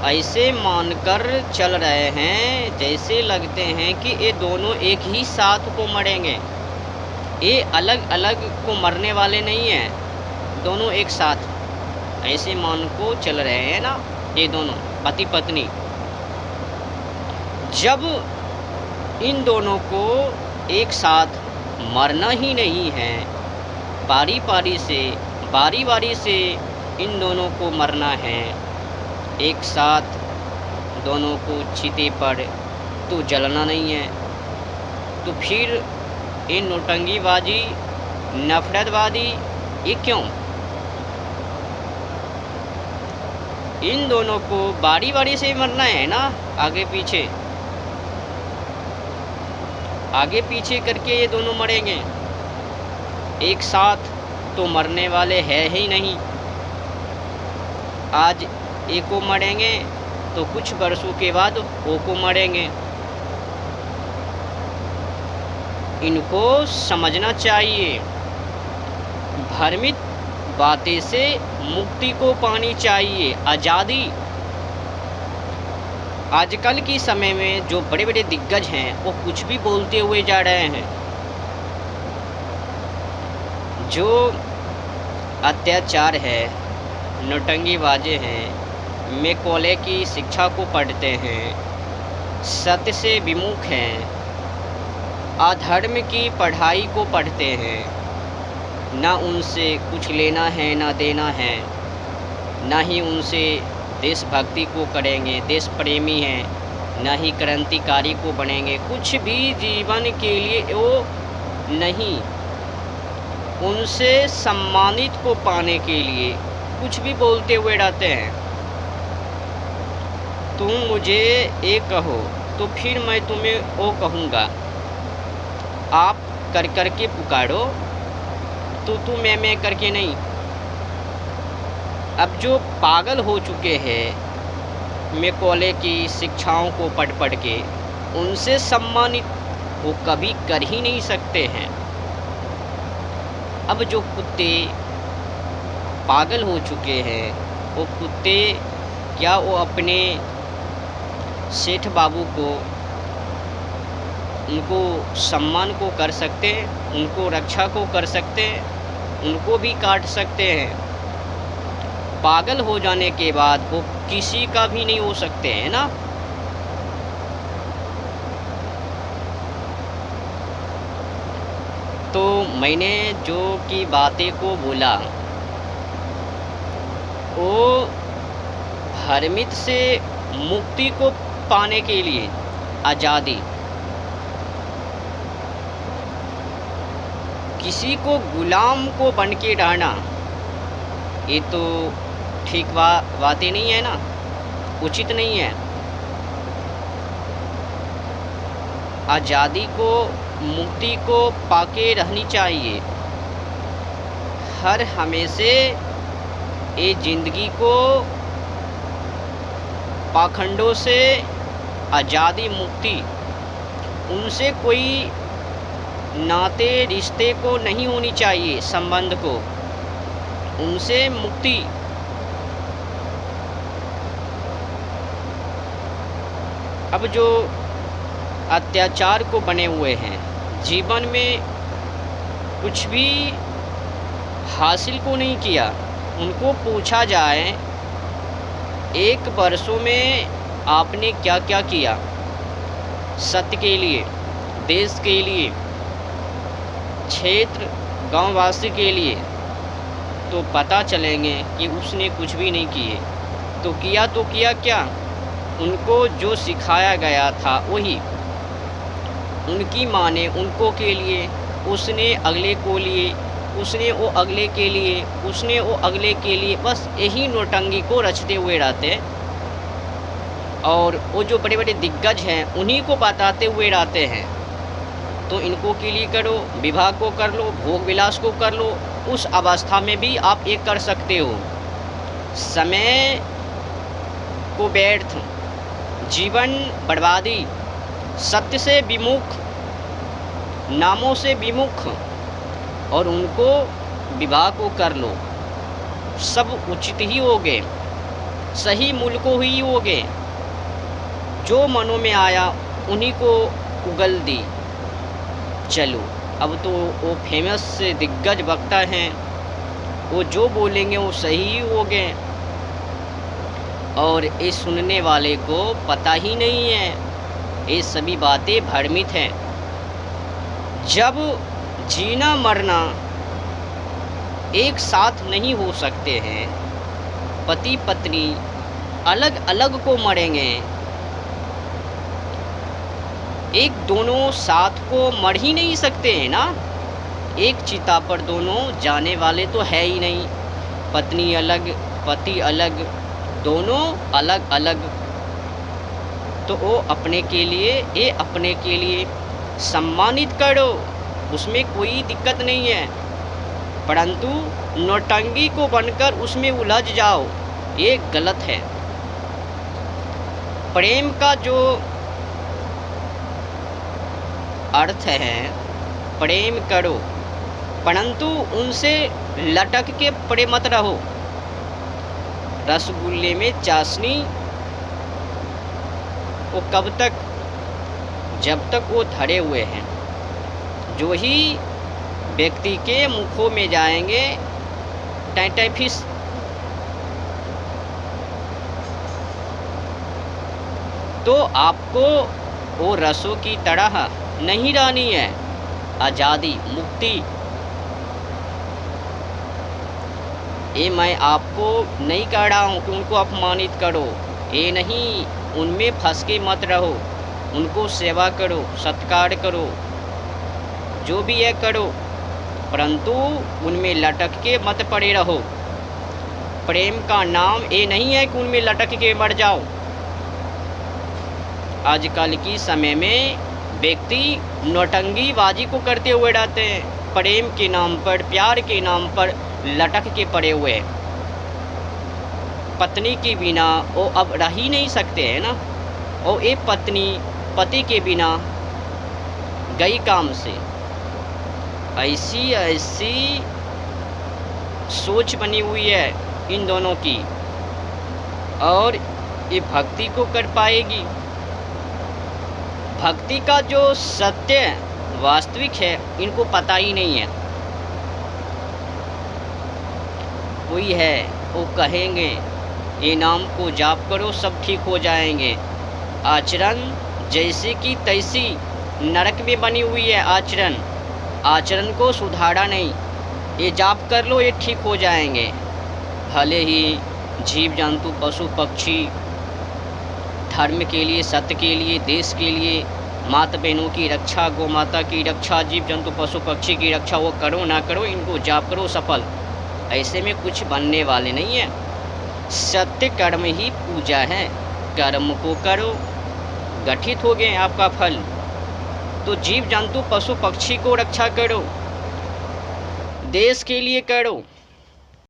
ऐसे मानकर चल रहे हैं जैसे लगते हैं कि ये दोनों एक ही साथ को मरेंगे। ये अलग अलग को मरने वाले नहीं हैं, दोनों एक साथ ऐसे मान को चल रहे हैं ना, ये दोनों पति पत्नी। जब इन दोनों को एक साथ मरना ही नहीं है, बारी बारी से इन दोनों को मरना है, एक साथ दोनों को चिते पर तो जलना नहीं है, तो फिर ये नौटंकीबाजी नफरतवादी ये क्यों? इन दोनों को बारी बारी से मरना है ना, आगे पीछे करके ये दोनों मरेंगे, एक साथ तो मरने वाले हैं ही नहीं। आज एक को मरेंगे तो कुछ वर्षों के बाद वो को मरेंगे। इनको समझना चाहिए, भ्रमित बातें से मुक्ति को पानी चाहिए, आज़ादी। आजकल की समय में जो बड़े बड़े दिग्गज हैं वो कुछ भी बोलते हुए जा रहे हैं। जो अत्याचार है, नौटंकीबाजी हैं, मैकॉले की शिक्षा को पढ़ते हैं, सत्य से विमुख हैं, अधर्म की पढ़ाई को पढ़ते हैं, ना उनसे कुछ लेना है ना देना है, ना ही उनसे देशभक्ति को करेंगे, देश प्रेमी हैं, ना ही क्रांतिकारी को बनेंगे, कुछ भी जीवन के लिए वो नहीं। उनसे सम्मानित को पाने के लिए कुछ भी बोलते हुए रहते हैं। तुम मुझे ये कहो तो फिर मैं तुम्हें वो कहूँगा, आप कर कर के पुकारो तो तुम मैं करके नहीं। अब जो पागल हो चुके हैं मैकॉले की शिक्षाओं को पढ़ पढ़ के, उनसे सम्मानित वो कभी कर ही नहीं सकते हैं। अब जो कुत्ते पागल हो चुके हैं, वो कुत्ते क्या वो अपने सेठ बाबू को, उनको सम्मान को कर सकते हैं, उनको रक्षा को कर सकते हैं, उनको भी काट सकते हैं। पागल हो जाने के बाद वो किसी का भी नहीं हो सकते हैं ना। तो मैंने जो की बातें को बोला वो भ्रमित से मुक्ति को पाने के लिए, आज़ादी। किसी को गुलाम को बन के रहना ये तो ठीक बातें नहीं है ना, उचित नहीं है। आज़ादी को, मुक्ति को पाके रहनी चाहिए। हर हमेशा ये ज़िंदगी को पाखंडों से आज़ादी, मुक्ति, उनसे कोई नाते रिश्ते को नहीं होनी चाहिए, संबंध को, उनसे मुक्ति। अब जो अत्याचार को बने हुए हैं, जीवन में कुछ भी हासिल को नहीं किया, उनको पूछा जाए एक वर्षों में आपने क्या क्या किया सत्य के लिए, देश के लिए, क्षेत्र गांववासी के लिए, तो पता चलेंगे कि उसने कुछ भी नहीं किए। तो किया क्या? उनको जो सिखाया गया था वही, उनकी माँ ने उनको के लिए, उसने अगले को लिए, उसने वो अगले के लिए, उसने वो अगले के लिए, बस यही नौटंकी को रचते हुए रहते। और वो जो बड़े बड़े दिग्गज हैं उन्हीं को बताते हुए रहते हैं। तो इनको के लिए करो, विवाह को कर लो, भोग विलास को कर लो, उस अवस्था में भी आप एक कर सकते हो। समय को व्यर्थ, जीवन बर्बादी, सत्य से विमुख, नामों से विमुख, और उनको विवाह को कर लो, सब उचित ही हो गए। सही मूल को ही होगे, जो मनों में आया उन्हीं को उगल दी। चलो अब तो वो फेमस दिग्गज वक्ता हैं, वो जो बोलेंगे वो सही ही होगे, और ये सुनने वाले को पता ही नहीं है, ये सभी बातें भ्रमित हैं। जब जीना मरना एक साथ नहीं हो सकते हैं, पति पत्नी अलग अलग को मरेंगे, एक दोनों साथ को मर ही नहीं सकते हैं ना। एक चिता पर दोनों जाने वाले तो है ही नहीं, पत्नी अलग पति अलग, दोनों अलग अलग। तो वो अपने के लिए, ये अपने के लिए सम्मानित करो, उसमें कोई दिक्कत नहीं है, परंतु नौटंकी को बनकर उसमें उलझ जाओ, ये गलत है। प्रेम का जो अर्थ है, प्रेम करो परंतु उनसे लटक के पड़े मत रहो। रसगुल्ले में चाशनी वो कब तक, जब तक वो धरे हुए हैं। जो ही व्यक्ति के मुखों में जाएंगे टैं फिश, तो आपको वो रसों की तरह नहीं रहनी है। आज़ादी, मुक्ति, ये मैं आपको नहीं कह रहा हूँ कि उनको अपमानित करो, ये नहीं, उनमें फंस के मत रहो, उनको सेवा करो, सत्कार करो, जो भी है करो, परंतु उनमें लटक के मत पड़े रहो। प्रेम का नाम ये नहीं है कि उनमें लटक के मर जाओ। आजकल की समय में व्यक्ति नौटंकीबाजी को करते हुए रहते हैं, प्रेम के नाम पर, प्यार के नाम पर लटक के पड़े हुए। पत्नी के बिना वो अब रह ही नहीं सकते हैं ना, और एक पत्नी पति के बिना गई काम से। ऐसी ऐसी सोच बनी हुई है इन दोनों की, और ये भक्ति को कर पाएगी। भक्ति का जो सत्य वास्तविक है इनको पता ही नहीं है। कोई है वो कहेंगे ये नाम को जाप करो सब ठीक हो जाएंगे, आचरण जैसे कि तैसी नरक में बनी हुई है। आचरण को सुधारा नहीं, ये जाप कर लो ये ठीक हो जाएंगे। भले ही जीव जंतु पशु पक्षी धर्म के लिए, सत्य के लिए, देश के लिए, माता बहनों की रक्षा, गौ माता की रक्षा, जीव जंतु पशु पक्षी की रक्षा, वो करो ना करो, इनको जाप करो सफल। ऐसे में कुछ बनने वाले नहीं है। सत्य कर्म ही पूजा है, कर्म को करो, गठित हो गए आपका फल। तो जीव जंतु पशु पक्षी को रक्षा करो, देश के लिए करो,